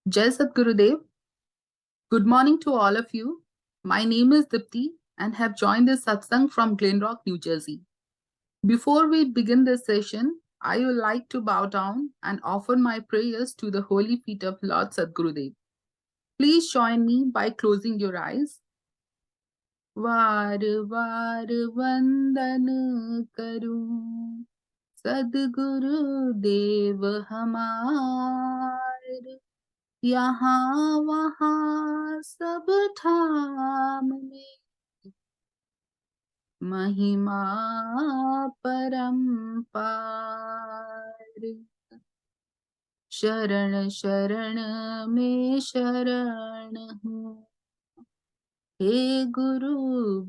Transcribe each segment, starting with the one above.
Jai Sadgurudev. Good morning to all of you. My name is Dipti and have joined this satsang from Glenrock, New Jersey. Before we begin this session, I would like to bow down and offer my prayers to the holy feet of Lord Sadgurudev. Please join me by closing your eyes. Var var vandan karu Sadgurudev hamar. यहाँ वहाँ सब ठाम में महिमा परंपार। शरण शरण में शरण हूँ, हे गुरु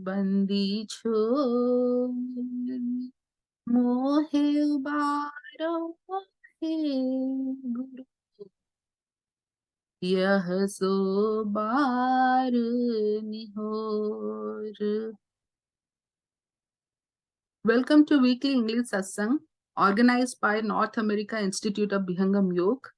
बंदी छोड़, मोहे उबारो हे गुरु, यह सो बार निहोर। Welcome to Weekly English Satsang, organized by North America Institute of Vihangam Yoga.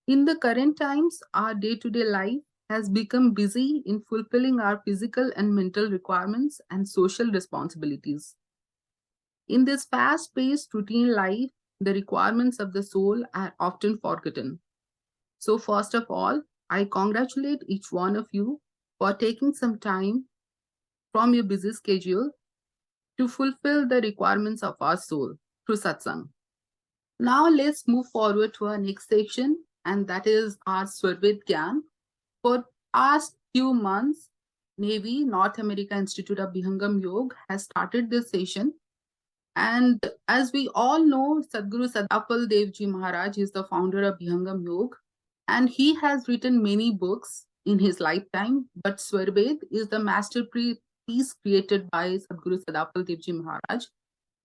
In the current times, our day-to-day life has become busy in fulfilling our physical and mental requirements and social responsibilities. In this fast-paced routine life, the requirements of the soul are often forgotten. So first of all, I congratulate each one of you for taking some time from your busy schedule to fulfill the requirements of our soul through satsang. Now let's move forward to our next section, and that is our Swarved Wisdom. For past few months, NAIVY, North America Institute of Vihangam Yoga, has started this session. And as we all know, Sadguru Sadapal Devji Maharaj is the founder of Vihangam Yoga, and he has written many books in his lifetime, but Swarved is the masterpiece created by Sadguru Sadapal Devji Maharaj.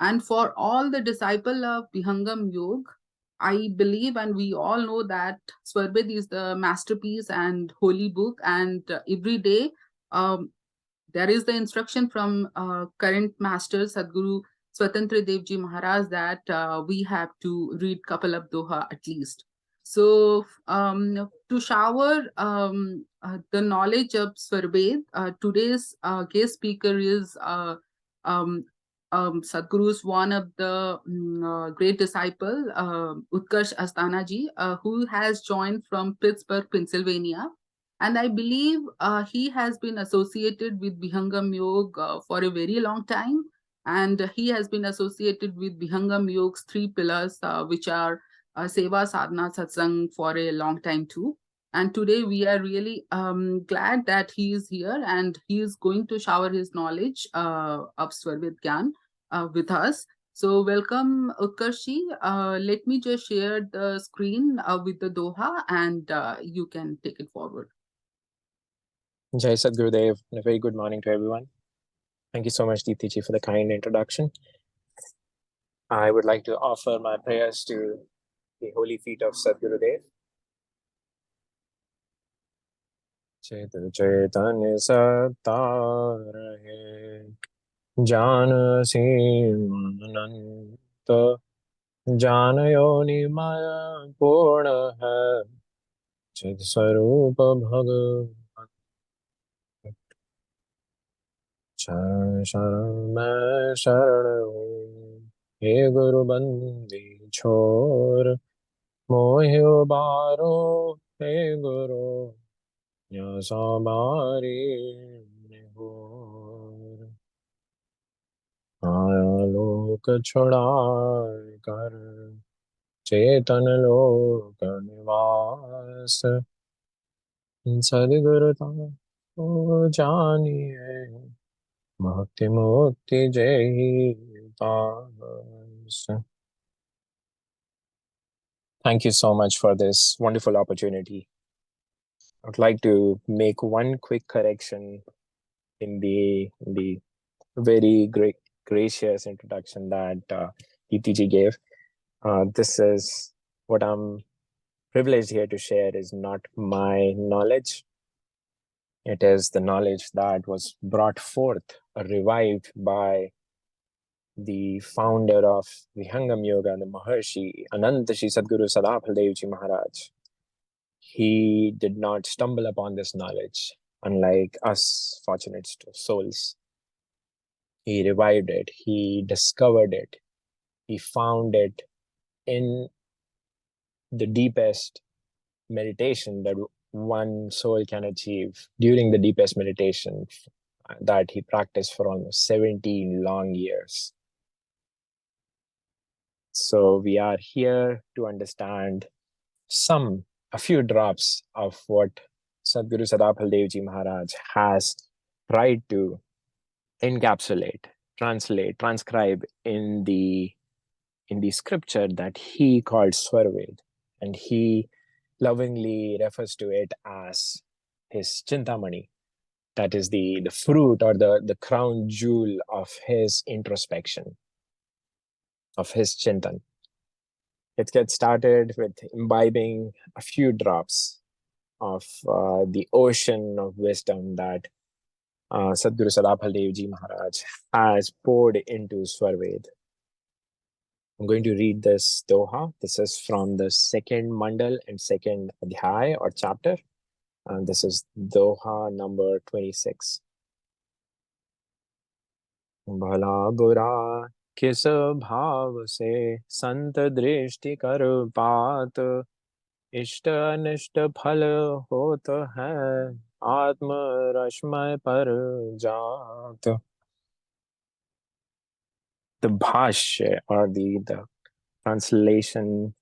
And for all the disciple of Vihangam Yoga, I believe and we all know that Swarved is the masterpiece and holy book, and every day there is the instruction from current master Sadguru Swatantra Devji Maharaj that we have to read couple of doha at least. So to shower the knowledge of Swarved, today's guest speaker is Sadhguru's one of the great disciple, Utkarsh Asthana ji, who has joined from Pittsburgh, Pennsylvania. And I believe he has been associated with Vihangam Yoga for a very long time. And he has been associated with Vihangam Yoga's three pillars, which are Seva, Sadhana, Satsang for a long time too. And today we are really glad that he is here and he is going to shower his knowledge of Swarved Gyan with us. So welcome Utkarshi. Let me just share the screen with the Doha and you can take it forward. Jai Sadgurudev, and a very good morning to everyone. Thank you so much, Deepti for the kind introduction. I would like to offer my prayers to the holy feet of Sadgurudev. Chetan Satta Rahe Jana Simananta Jana Yoni Maya Purna Hai Chit Sarupa Bhagavan Sharan Mai Sharan He Guru Bandi Chor Mohi Ubaro He Guru Yasabari Nihor Aya Lok Chodai Kar Chetan Lok Nivas Sadguru Tha Janiye Bhakti Mukti Jai Tas. Thank you so much for this wonderful opportunity. I would like to make one quick correction in the very gracious introduction that Deepti gave. This is what I'm privileged here to share is not my knowledge. It is the knowledge that was brought forth or revived by the founder of Vihangam Yoga, the Maharshi, Ananta Shri Sadguru Sadapal Devji Maharaj. He did not stumble upon this knowledge, unlike us fortunate souls. He revived it, he discovered it, he found it in the deepest meditation that one soul can achieve during the deepest meditation that he practiced for almost 17 long years. So we are here to understand a few drops of what Sadguru Sadapaldevji Maharaj has tried to encapsulate, translate, transcribe in the scripture that he called Swarved, and he lovingly refers to it as his Chintamani. That is the fruit or the crown jewel of his introspection, of his Chintan. Let's get started with imbibing a few drops of the ocean of wisdom that Sadguru Sadapaldevji Maharaj has poured into Swarved. I'm going to read this doha. This is from the second mandal and second adhyay or chapter. And this is doha number 26. भला बुरा किस भाव से संत दृष्टि कर पात, इष्ट अनिष्ट फल होत है आत्म रश्मय पर जात. The bhashya or the translation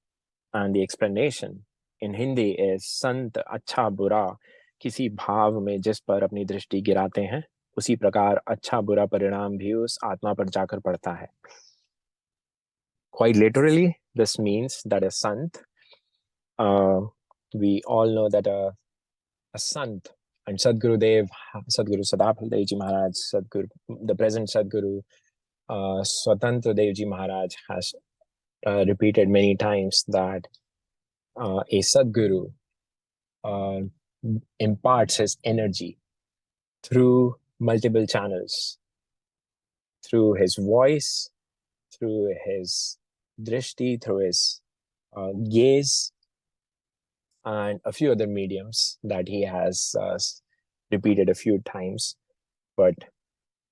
and the explanation in Hindi is संत अच्छा बुरा किसी भाव में जिस पर अपनी दृष्टि गिराते हैं, उसी प्रकार अच्छा बुरा परिणाम भी उस आत्मा पर जाकर पड़ता है. Quite literally, this means that a sant, we all know that a sant, and Sadgurudeo, Sadguru Sadapaldevji Maharaj, the present Sadguru Swatantra Devji Maharaj has repeated many times that a Sadguru imparts his energy through multiple channels, through his voice, through his drishti, through his gaze, and a few other mediums that he has repeated a few times. But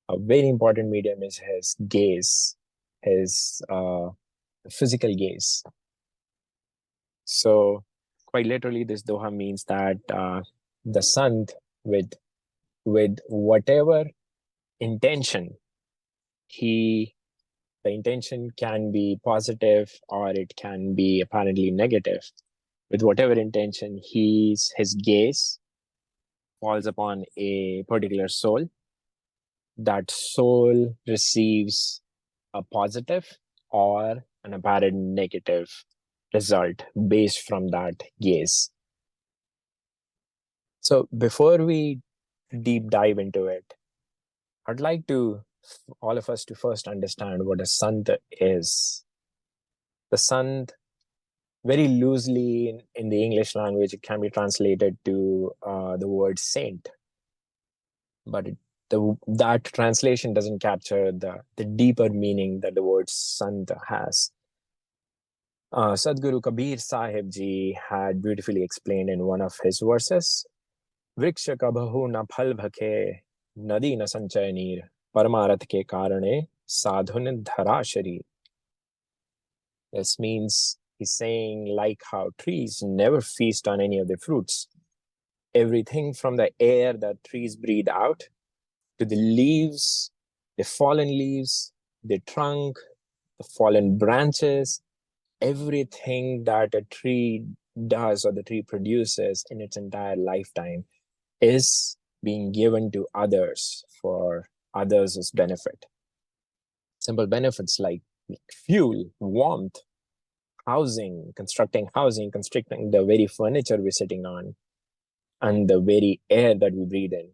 a very important medium is his gaze, his physical gaze. So quite literally, this doha means that the sant, with whatever intention, the intention can be positive or it can be apparently negative. With whatever intention, his gaze falls upon a particular soul. That soul receives a positive or an apparent negative result based from that gaze. So before we deep dive into it, I'd like to all of us to first understand what a sant is. The sant, very loosely in the English language, it can be translated to the word saint, but that translation doesn't capture the deeper meaning that the word sant has. Sadguru Kabir Sahib Ji had beautifully explained in one of his verses, Vriksha kabhahu na phal bhake, nadi na sanchaya neer, paramarat ke karane sadhun dhara sharir. This means he's saying, like how trees never feast on any of the fruits, everything from the air that trees breathe out to the leaves, the fallen leaves, the trunk, the fallen branches, everything that a tree does or the tree produces in its entire lifetime is being given to others for others' benefit. Simple benefits like fuel, warmth, housing, constructing the very furniture we're sitting on, and the very air that we breathe in.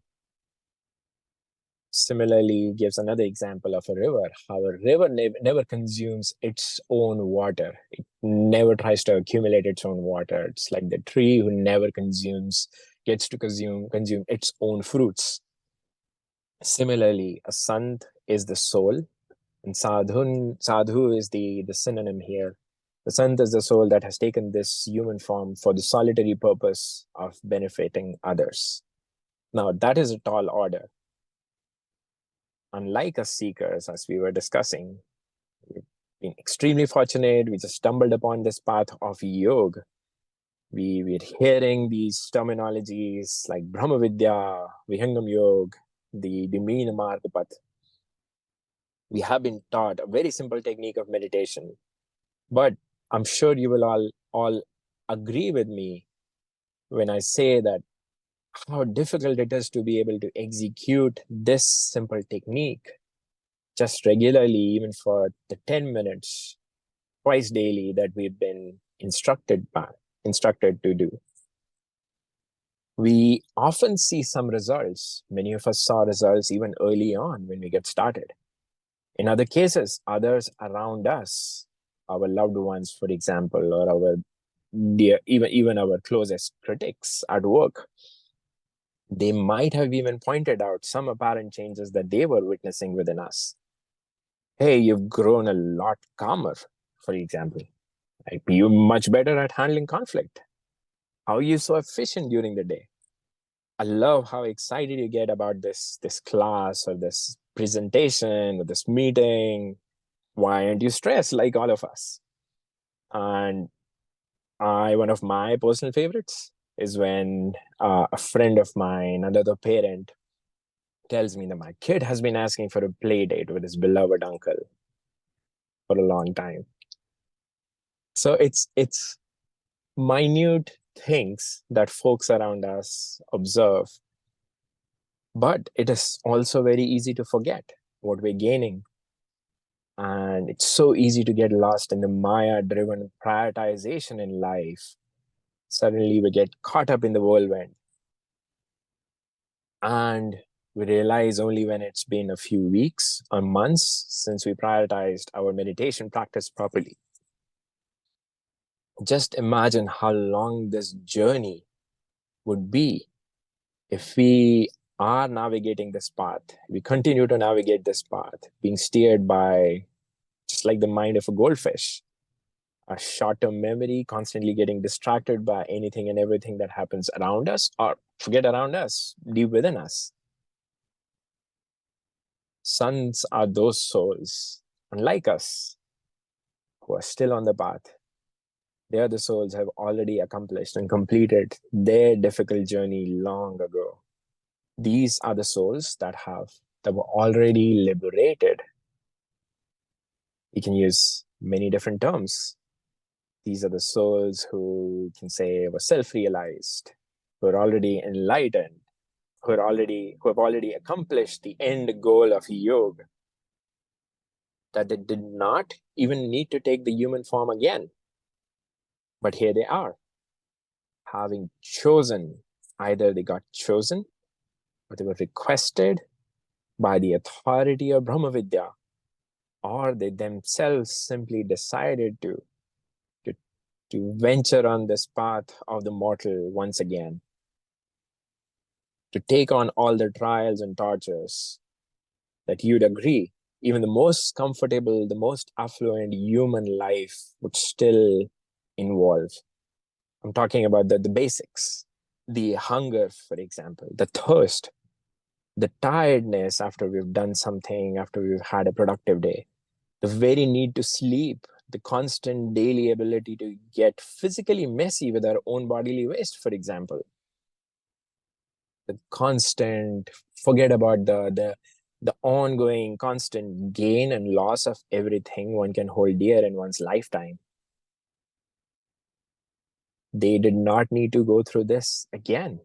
Similarly, gives another example of a river, how a river never consumes its own water. It never tries to accumulate its own water. It's like the tree who never gets to consume its own fruits. Similarly, a sant is the soul, and sadhu is the synonym here. The Sant is the soul that has taken this human form for the solitary purpose of benefiting others. Now, that is a tall order. Unlike us seekers, as we were discussing, we've been extremely fortunate. We just stumbled upon this path of yoga. We're hearing these terminologies like Brahma Vidya, Vihangam Yoga, the Meena Margapat. We have been taught a very simple technique of meditation, but I'm sure you will all agree with me when I say that how difficult it is to be able to execute this simple technique just regularly, even for the 10 minutes twice daily that we've been instructed to do. We often see some results. Many of us saw results even early on when we get started. In other cases, others around us, our loved ones, for example, or our dear, even our closest critics at work, they might have even pointed out some apparent changes that they were witnessing within us. Hey, you've grown a lot calmer, for example. Like, you're much better at handling conflict. How are you so efficient during the day? I love how excited you get about this class or this presentation or this meeting. Why aren't you stressed like all of us? And one of my personal favorites is when a friend of mine, another parent, tells me that my kid has been asking for a play date with his beloved uncle for a long time. So it's minute things that folks around us observe, but it is also very easy to forget what we're gaining. And it's so easy to get lost in the Maya-driven prioritization in life. Suddenly we get caught up in the whirlwind. And we realize only when it's been a few weeks or months since we prioritized our meditation practice properly. Just imagine how long this journey would be if we are navigating this path, we continue to navigate this path, being steered by just like the mind of a goldfish, a short-term memory, constantly getting distracted by anything and everything that happens around us, or forget around us, deep within us. Sons are those souls, unlike us, who are still on the path. They are the souls who have already accomplished and completed their difficult journey long ago. These are the souls that were already liberated. We can use many different terms. These are the souls who can say were self-realized, who are already enlightened, who have already accomplished the end goal of yoga, that they did not even need to take the human form again. But here they are, having chosen, either they got chosen or they were requested by the authority of Brahma Vidya, or they themselves simply decided to venture on this path of the mortal once again, to take on all the trials and tortures that you'd agree, even the most comfortable, the most affluent human life would still involve. I'm talking about the basics, the hunger, for example, the thirst, the tiredness after we've done something, after we've had a productive day, the very need to sleep, the constant daily ability to get physically messy with our own bodily waste, for example. The constant, forget about the ongoing constant gain and loss of everything one can hold dear in one's lifetime. They did not need to go through this again.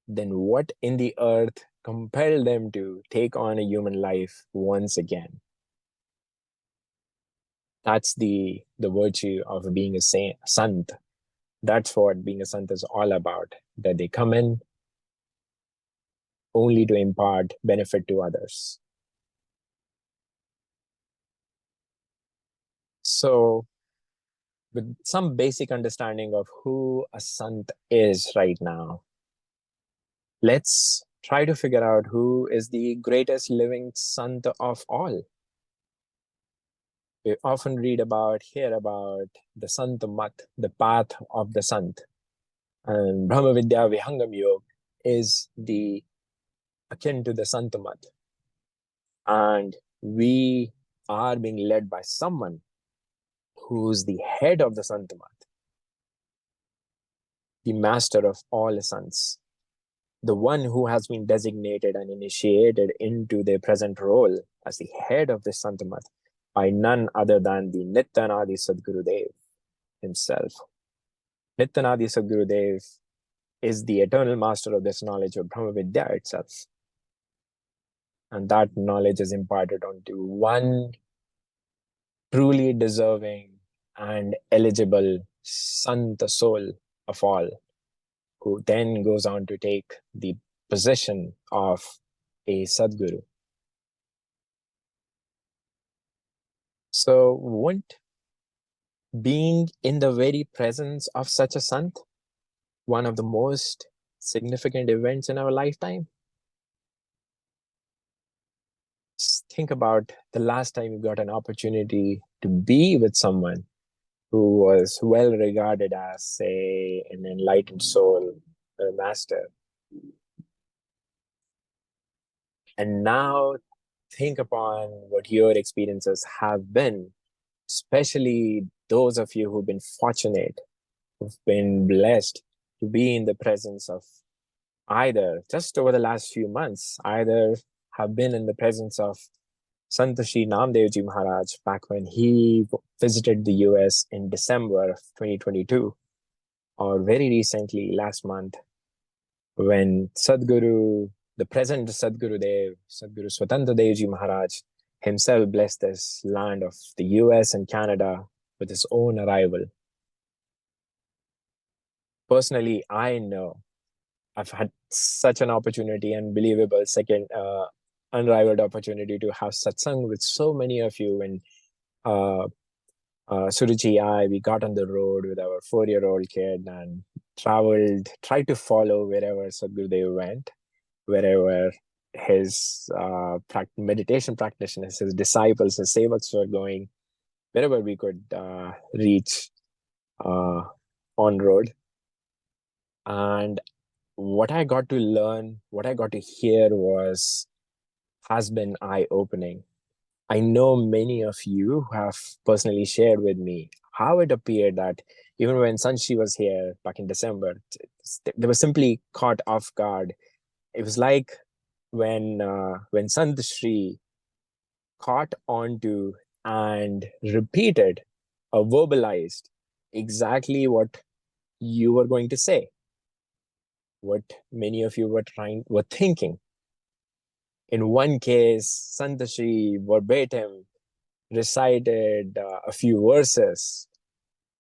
Then what in the earth compelled them to take on a human life once again? That's the virtue of being a sant. That's what being a sant is all about, that they come in only to impart benefit to others. So with some basic understanding of who a sant is right now, let's try to figure out who is the greatest living sant of all. We often hear about the Sant Mat, the path of the Sant. And Brahma Vidya Vihangam Yoga is akin to the Sant Mat. And we are being led by someone who's the head of the Sant Mat, the master of all sons, the one who has been designated and initiated into their present role as the head of the Sant Mat by none other than the Nityanadi Sadgurudeo himself. Nityanadi Sadgurudeo is the eternal master of this knowledge of Brahma Vidya itself. And that knowledge is imparted onto one truly deserving and eligible Sant soul of all, who then goes on to take the position of a Sadguru. So wouldn't being in the very presence of such a Sant one of the most significant events in our lifetime? Just think about the last time you got an opportunity to be with someone who was well regarded as, say, an enlightened soul, a master. And now think upon what your experiences have been, especially those of you who've been fortunate, who've been blessed to be in the presence of either, just over the last few months, either have been in the presence of Sant Shri Namdevji Maharaj back when he visited the US in December of 2022, or very recently, last month, when Sadguru, the present Sadgurudeo, Sadguru Swatantradevji Maharaj, himself blessed this land of the US and Canada with his own arrival. Personally, I know I've had such an opportunity, unbelievable second, unrivaled opportunity to have satsang with so many of you. And Suruchi, we got on the road with our 4-year-old kid and tried to follow wherever Sadgurudeo went, wherever his meditation practitioners, his disciples, his sevaks were going, wherever we could reach on road. And what I got to learn, what I got to hear has been eye-opening. I know many of you who have personally shared with me how it appeared that even when Sanchi was here back in December, they were simply caught off guard. It was like when Sant Shri caught onto and repeated or verbalized exactly what you were going to say, what many of you were thinking. In one case, Sant Shri verbatim recited a few verses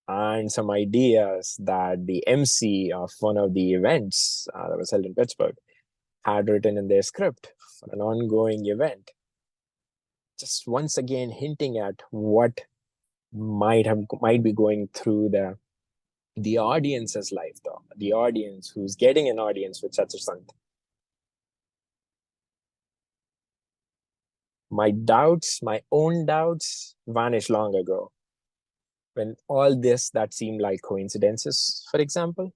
and some ideas that the MC of one of the events that was held in Pittsburgh had written in their script for an ongoing event. Just once again hinting at what might be going through the audience's life, though, the audience who's getting an audience with such a Sant. My own doubts vanished long ago. When all this that seemed like coincidences, for example,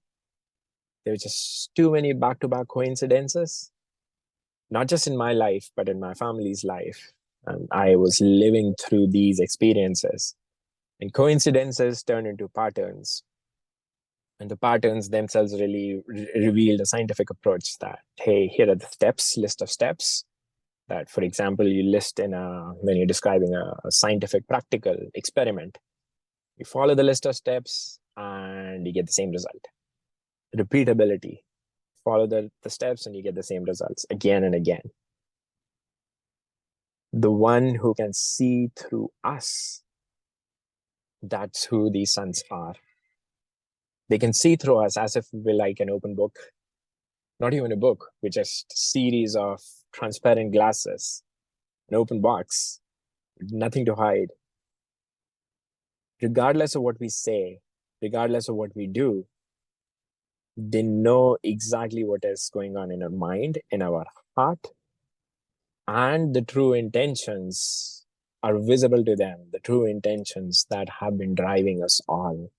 there were just too many back-to-back coincidences, not just in my life, but in my family's life. And I was living through these experiences. And coincidences turned into patterns. And the patterns themselves really revealed a scientific approach that, hey, here are the list of steps that, for example, you list when you're describing a scientific practical experiment. You follow the list of steps and you get the same result. Repeatability. Follow the steps and you get the same results again and again. The one who can see through us, that's who these sons are. They can see through us as if we're like an open book. Not even a book, we're just a series of transparent glasses, an open box, nothing to hide. Regardless of what we say, regardless of what we do, they know exactly what is going on in our mind, in our heart, and the true intentions are visible to them, the true intentions that have been driving us all.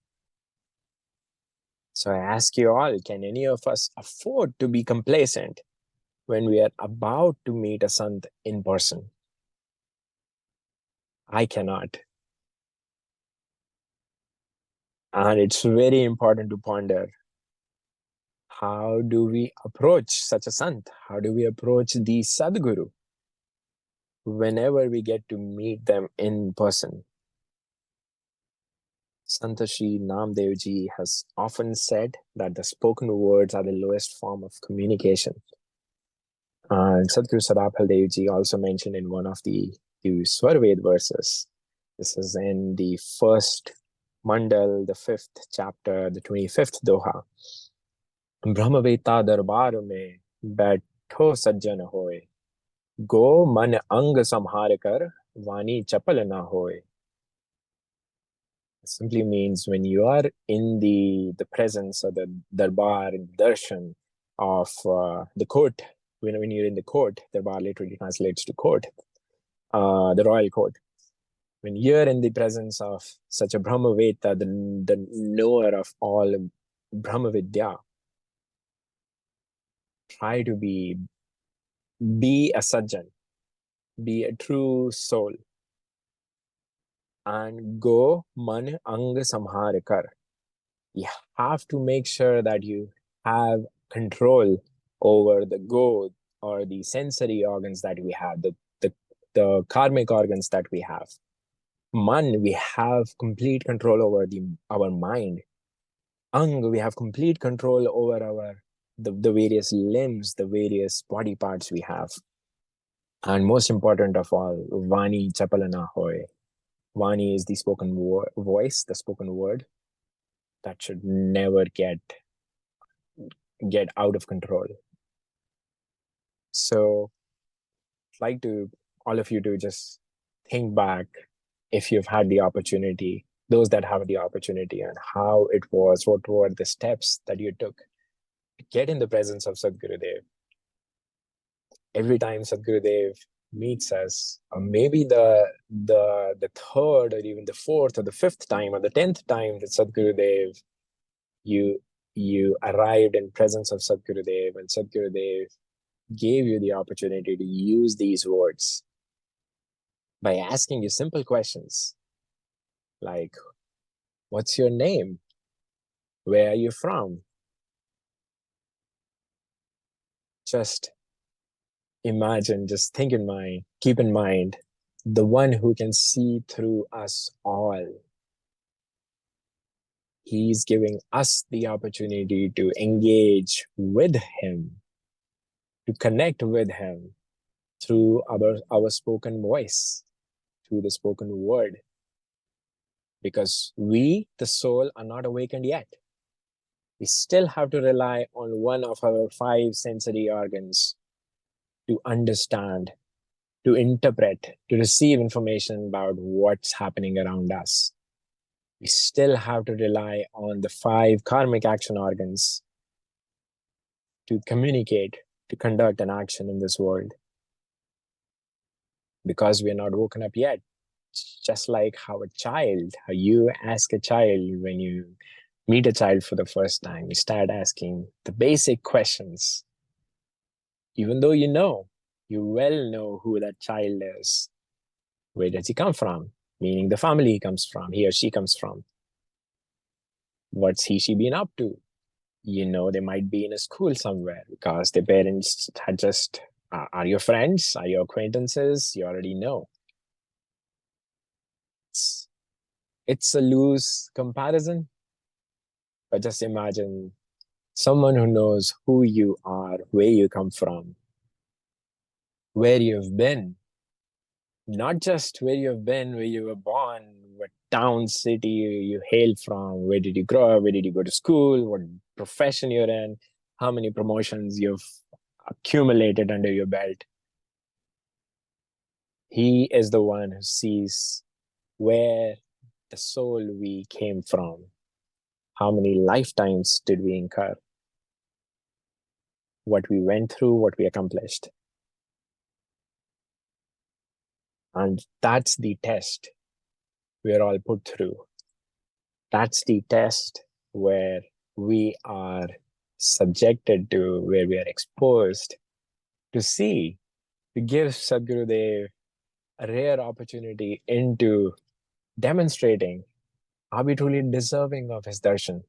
So I ask you all, can any of us afford to be complacent when we are about to meet a Sant in person? I cannot. And it's very important to ponder, how do we approach such a Sant? How do we approach the Sadguru whenever we get to meet them in person? Sant Shri Namdev Ji has often said that the spoken words are the lowest form of communication. And Sadhguru Sadapal Dev Ji also mentioned in one of the Swarved verses, this is in the first Mandal, the 5th chapter, the 25th Doha. Brahmaveta darbar mein baitho sajjan hoye, go man ang samhar kar vani chapal na hoye. Simply means when you are in the presence of the darbar and darshan of the court, when you're in the court, darbar literally translates to court, the royal court. When you're in the presence of such a Brahmaveta, the knower of all Brahmavidya, try to be a sajjan, be a true soul, and go man ang samhar kar. You have to make sure that you have control over the go, or the sensory organs that we have, the karmic organs that we have. Man, we have complete control over our mind. Ang, we have complete control over the various limbs, the various body parts we have. And most important of all, Vani Chapalana Hoy. Vani is the spoken voice, the spoken word that should never get out of control. So I'd like to all of you to just think back, if you've had the opportunity, those that have the opportunity, and how it was, what were the steps that you took to get in the presence of Sadgurudev. Every time Sadgurudev meets us, or maybe the third, or even the fourth, or the fifth time, or the 10th time that Sadgurudev, you arrived in presence of Sadgurudev, and Sadgurudev gave you the opportunity to use these words by asking you simple questions like, what's your name? Where are you from? Just imagine, just think in mind, keep in mind, the one who can see through us all. He's giving us the opportunity to engage with him, to connect with him through our spoken voice, through the spoken word. Because we, the soul, are not awakened yet. We still have to rely on one of our 5 sensory organs to understand, to interpret, to receive information about what's happening around us. We still have to rely on the 5 karmic action organs to communicate, to conduct an action in this world. Because we are not woken up yet. Just like how you ask a child when you meet a child for the first time, you start asking the basic questions. Even though you well know who that child is. Where does he come from? Meaning the family he comes from, he or she comes from. What's she been up to? They might be in a school somewhere because their parents had just, are your friends, are your acquaintances, you already know. It's a loose comparison, but just imagine someone who knows who you are, where you come from, where you've been. Not just where you've been, where you were born, what town, city you hail from, where did you grow up, where did you go to school, what profession you're in, how many promotions you've accumulated under your belt. He is the one who sees where the soul we came from, how many lifetimes did we incur, what we went through, what we accomplished. And that's the test we're all put through. That's the test where we are subjected to, where we are exposed to see, to give Sadgurudev a rare opportunity into demonstrating, are we truly deserving of his darshan?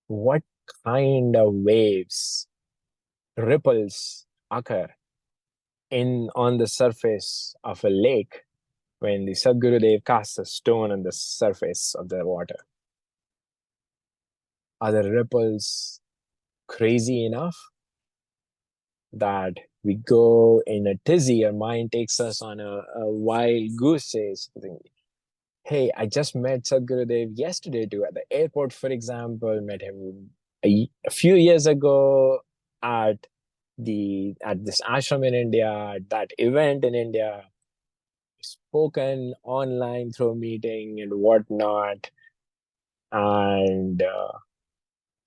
What kind of waves, ripples occur on the surface of a lake when the Sadgurudev casts a stone on the surface of the water? Are the ripples crazy enough that we go in a tizzy, our mind takes us on a wild goose chase? Hey, I just met Sadgurudev yesterday too at the airport, for example, met him a few years ago at this ashram in India, at that event in India, spoken online through a meeting and whatnot, and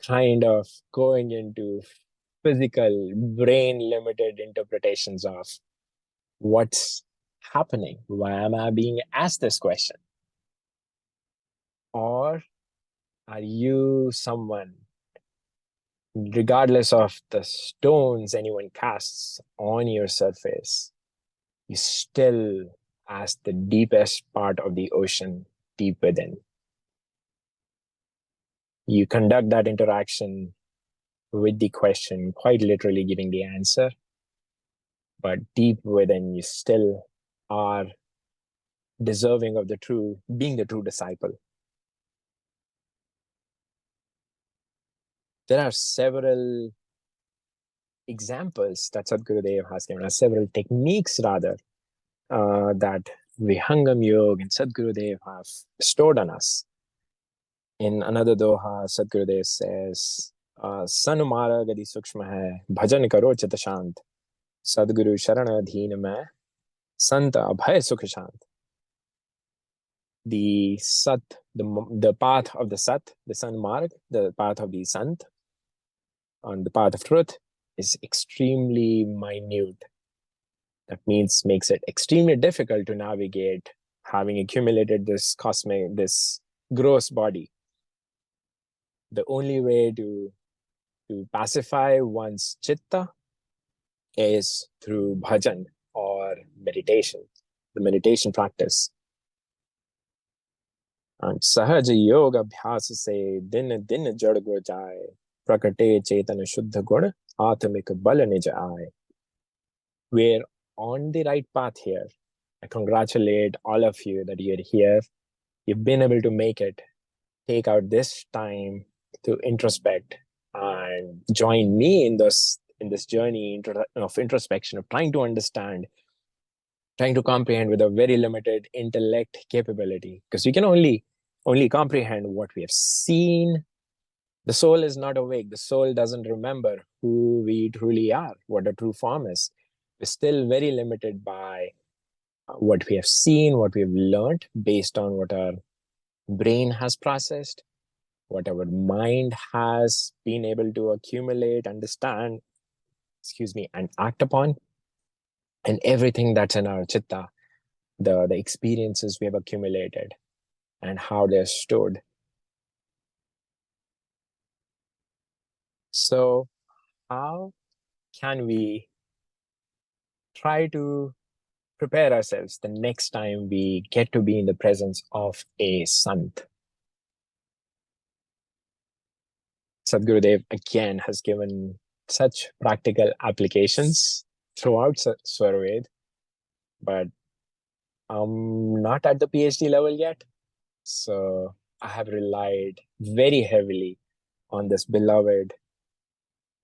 kind of going into physical, brain limited interpretations of what's happening. Why am I being asked this question? Or are you someone, regardless of the stones anyone casts on your surface, you still ask the deepest part of the ocean deep within? You conduct that interaction with the question, quite literally giving the answer, but deep within you still are deserving of being the true disciple. There are several examples that Sadgurudev has given us, several techniques rather, that Vihangam Yoga and Sadgurudev have stored on us. In another doha, Sadgurudev says, Sanumara gadi sukshma hai, bhajan karo chit shant, Sadguru sharana dhin mein, santa abhay sukh shant. The Sat, the path of the Sat, the Sanmarg, the path of the Sant, on the path of truth, is extremely minute. That means makes it extremely difficult to navigate, having accumulated this gross body. The only way to pacify one's chitta is through bhajan or meditation, the meditation practice. And सहज योग अभ्यास से दिन दिन जड़ गो जाए, प्रकटे चेतन शुद्ध गुण, आत्मिक बल निज आए. We're on the right path here. I congratulate all of you that you're here. You've been able to make it. Take out this time to introspect and join me in this journey of introspection, of trying to understand, trying to comprehend with a very limited intellect capability, because we can only comprehend what we have seen. The soul is not awake. The soul doesn't remember who we truly are, what a true form is. We're still very limited by what we have seen, what we have learned based on what our brain has processed, what our mind has been able to accumulate, understand, and act upon. And everything that's in our chitta, the experiences we have accumulated and how they're stored. So how can we try to prepare ourselves the next time we get to be in the presence of a sant? Sadgurudev again has given such practical applications throughout Swarved, but I'm not at the PhD level yet. So I have relied very heavily on this beloved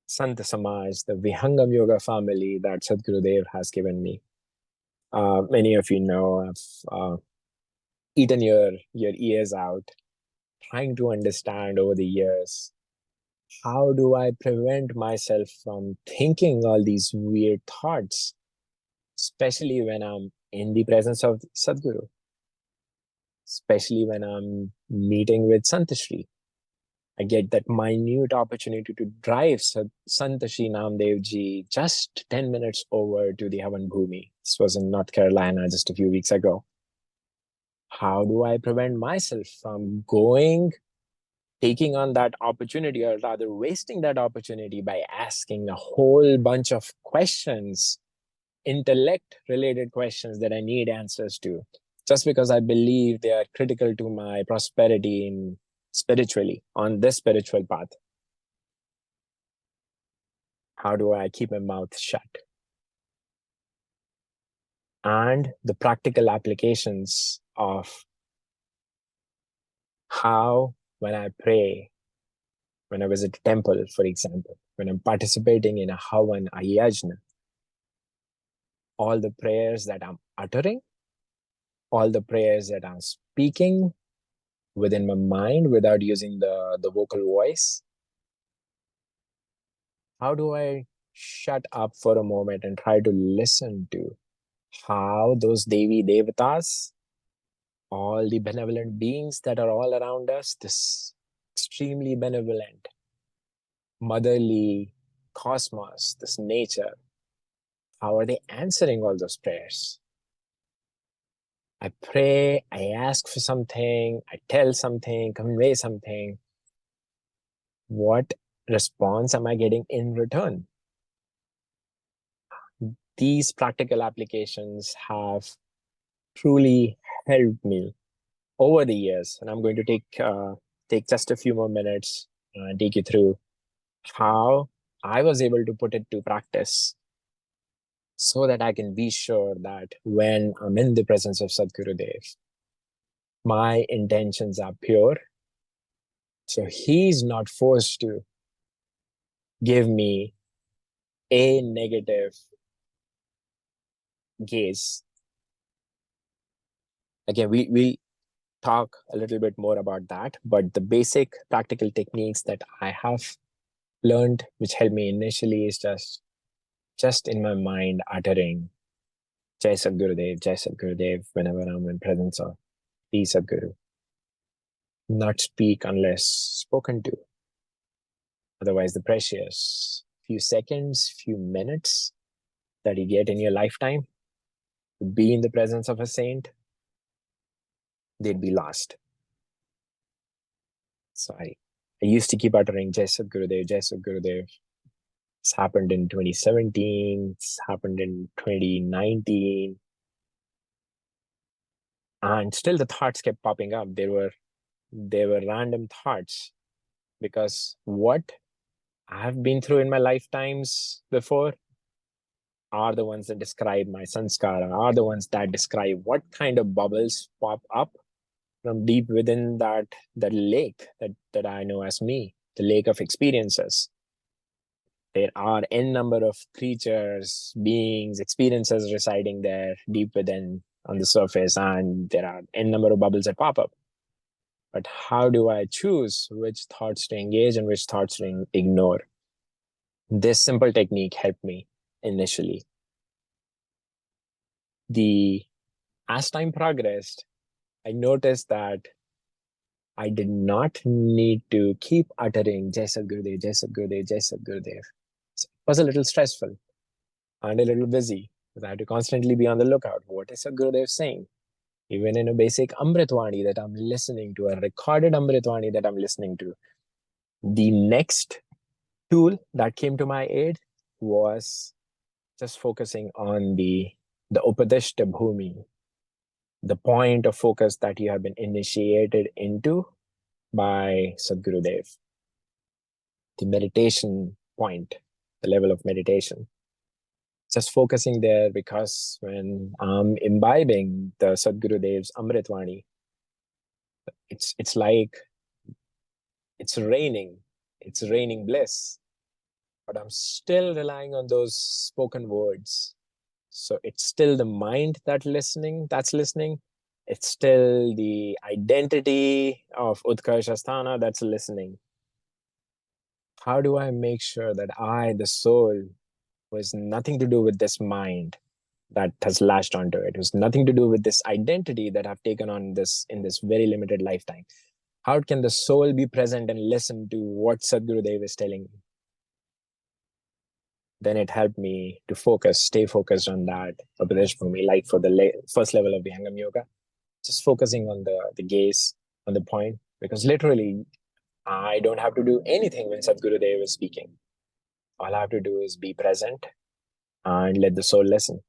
Sant Samaj, the Vihangam Yoga family that Sadgurudev has given me. Many of you know I've eaten your ears out, trying to understand over the years, how do I prevent myself from thinking all these weird thoughts, especially when I'm in the presence of Sadguru, especially when I'm meeting with Santashri. I get that minute opportunity to drive Sant Shri Namdev Ji just 10 minutes over to the Havan Bhumi. This was in North Carolina just a few weeks ago. How do I prevent myself from taking on that opportunity, or rather wasting that opportunity by asking a whole bunch of questions, intellect related questions that I need answers to, just because I believe they are critical to my prosperity in spiritually on this spiritual path? How do I keep my mouth shut? And the practical applications of how, when I pray, when I visit a temple, for example, when I'm participating in a Havan, a yajna, all the prayers that I'm uttering, all the prayers that I'm speaking within my mind without using the vocal voice, how do I shut up for a moment and try to listen to how those Devi Devatas, all the benevolent beings that are all around us, this extremely benevolent, motherly cosmos, this nature, how are they answering all those prayers? I pray, I ask for something, I tell something, convey something. What response am I getting in return? These practical applications have truly helped me over the years, and I'm going to take just a few more minutes and take you through how I was able to put it to practice, so that I can be sure that when I'm in the presence of Sadgurudev, my intentions are pure. So he's not forced to give me a negative gaze. Again, we talk a little bit more about that, but the basic practical techniques that I have learned, which helped me initially, is just in my mind uttering Jai Sadgurudev whenever I'm in presence of the Sadguru. Not speak unless spoken to. Otherwise, the precious few seconds, few minutes that you get in your lifetime to be in the presence of a saint, they'd be lost. So I used to keep uttering Jai Sadgurudev, Jai Sadgurudev. This happened in 2017, this happened in 2019. And still the thoughts kept popping up. They were random thoughts, because what I have been through in my lifetimes before are the ones that describe my sanskara, are the ones that describe what kind of bubbles pop up from deep within that lake that I know as me, the lake of experiences. There are n number of creatures, beings, experiences residing there deep within on the surface, and there are n number of bubbles that pop up. But how do I choose which thoughts to engage and which thoughts to ignore? This simple technique helped me initially. As time progressed, I noticed that I did not need to keep uttering Jai Sadgurudev, Jai Sadgurudev, Jai Sadgurudev. So it was a little stressful and a little busy, because I had to constantly be on the lookout. What is Sadgurudev saying? Even in a basic Amritvani that I'm listening to, a recorded Amritvani that I'm listening to. The next tool that came to my aid was just focusing on the Upadishta Bhumi, the point of focus that you have been initiated into by Sadgurudev, the meditation point, the level of meditation. Just focusing there, because when I'm imbibing the Sadgurudev's Amritvani, it's like it's raining bliss, but I'm still relying on those spoken words. So it's still the mind that's listening. It's still the identity of Utkarshasthana that's listening. How do I make sure that I, the soul, who has nothing to do with this mind that has latched onto it, who has nothing to do with this identity that I've taken on in this very limited lifetime, How can the soul be present and listen to what Sadgurudeo is telling me? Then it helped me to stay focused on that. For me, like for the first level of Vihangam Yoga, just focusing on the gaze, on the point, because literally I don't have to do anything when Sadgurudeo is speaking. All I have to do is be present and let the soul listen.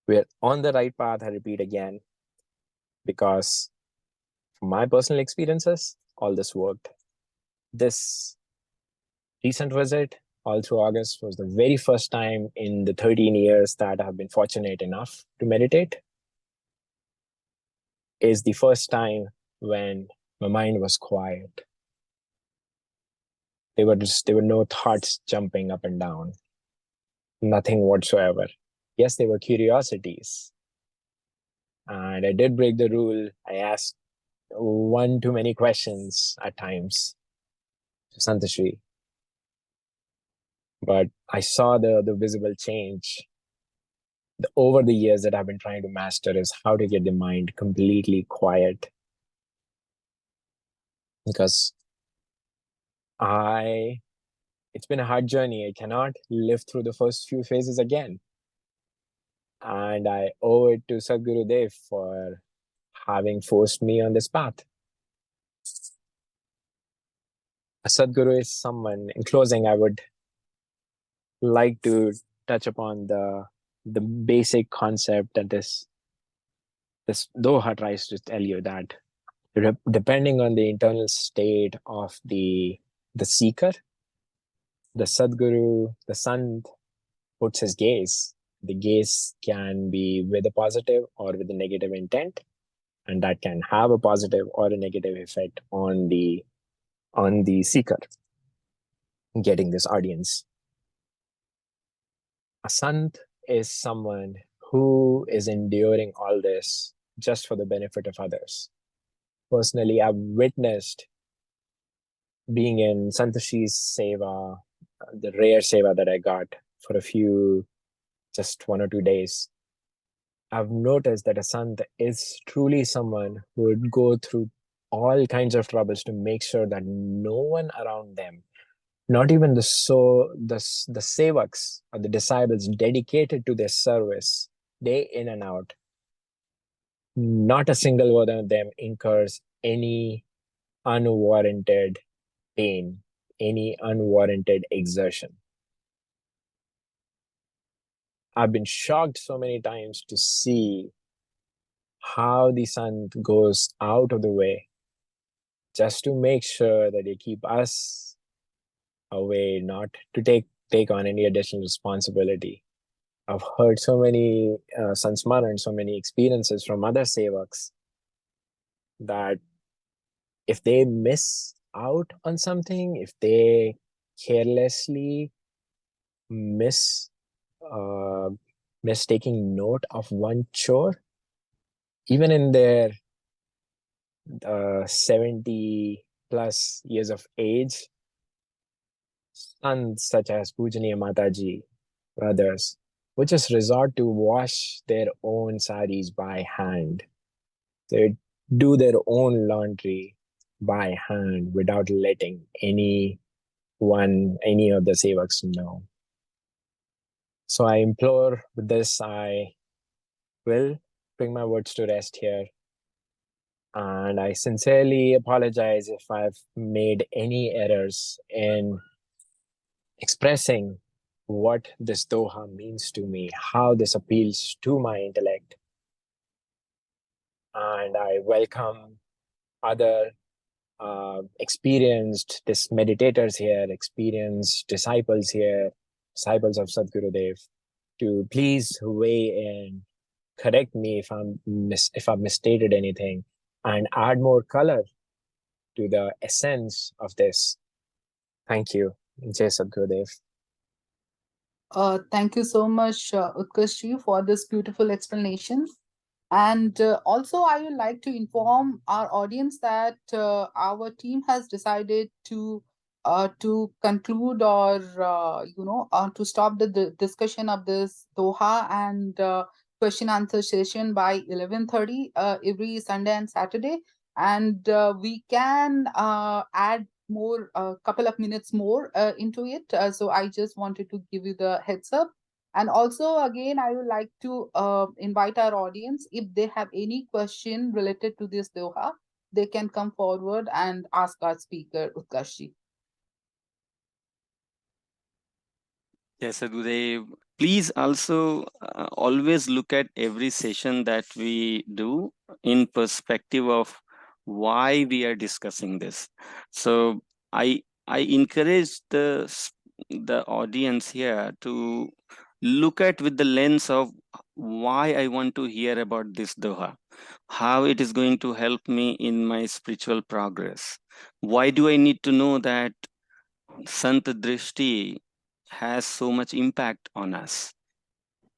We're on the right path, I repeat again, because from my personal experiences, all this worked. This recent visit, all through August, was the very first time in the 13 years that I've been fortunate enough to meditate. Is the first time when my mind was quiet. There were no thoughts jumping up and down. Nothing whatsoever. Yes, there were curiosities. And I did break the rule. I asked one too many questions at times to Santashri. But I saw the visible change. Over the years that I've been trying to master is how to get the mind completely quiet. Because it's been a hard journey. I cannot live through the first few phases again. And I owe it to Sadgurudeo for having forced me on this path. A Sadguru is someone, in closing, I would like to touch upon the basic concept that this Doha tries to tell you, that depending on the internal state of the seeker, the Sadguru, the Sant, puts his gaze. The gaze can be with a positive or with a negative intent, and that can have a positive or a negative effect on the seeker getting this audience. A Sant is someone who is enduring all this just for the benefit of others. Personally, I've witnessed being in Santashi's seva, the rare seva that I got for just 1 or 2 days. I've noticed that a Sant is truly someone who would go through all kinds of troubles to make sure that no one around them, not even the sevaks or the disciples dedicated to their service day in and out, not a single one of them incurs any unwarranted pain, any unwarranted exertion. I've been shocked so many times to see how the Sant goes out of the way just to make sure that they keep us away, not to take on any additional responsibility. I've heard so many sansmara, so many experiences from other sevaks that if they miss out on something, if they carelessly miss taking note of one chore, even in their 70 plus years of age, sons such as Pujaniya Mataji, brothers, would just resort to wash their own saris by hand. They do their own laundry by hand without letting any of the sevaks know. So I implore with this, I will bring my words to rest here. And I sincerely apologize if I've made any errors in expressing what this Doha means to me, how this appeals to my intellect. And I welcome other experienced meditators here, experienced disciples here, disciples of Sadgurudeo, to please weigh in, correct me if I've misstated anything, and add more color to the essence of this. Thank you. Jai Sadgurudeo. Thank you so much, Utkarshji, for this beautiful explanation. And also, I would like to inform our audience that our team has decided to conclude or to stop the discussion of this Doha and question answer session by 11:30 every Sunday and Saturday. and we can add more couple of minutes more into it. So I just wanted to give you the heads up. And also, again, I would like to invite our audience, if they have any question related to this doha, they can come forward and ask our speaker, Utkarshi. Yes, Sadhgurudev. Please also always look at every session that we do in perspective of why we are discussing this. So I encourage the audience here to look at with the lens of why I want to hear about this doha, how it is going to help me in my spiritual progress. Why do I need to know that Sant Drishti has so much impact on us?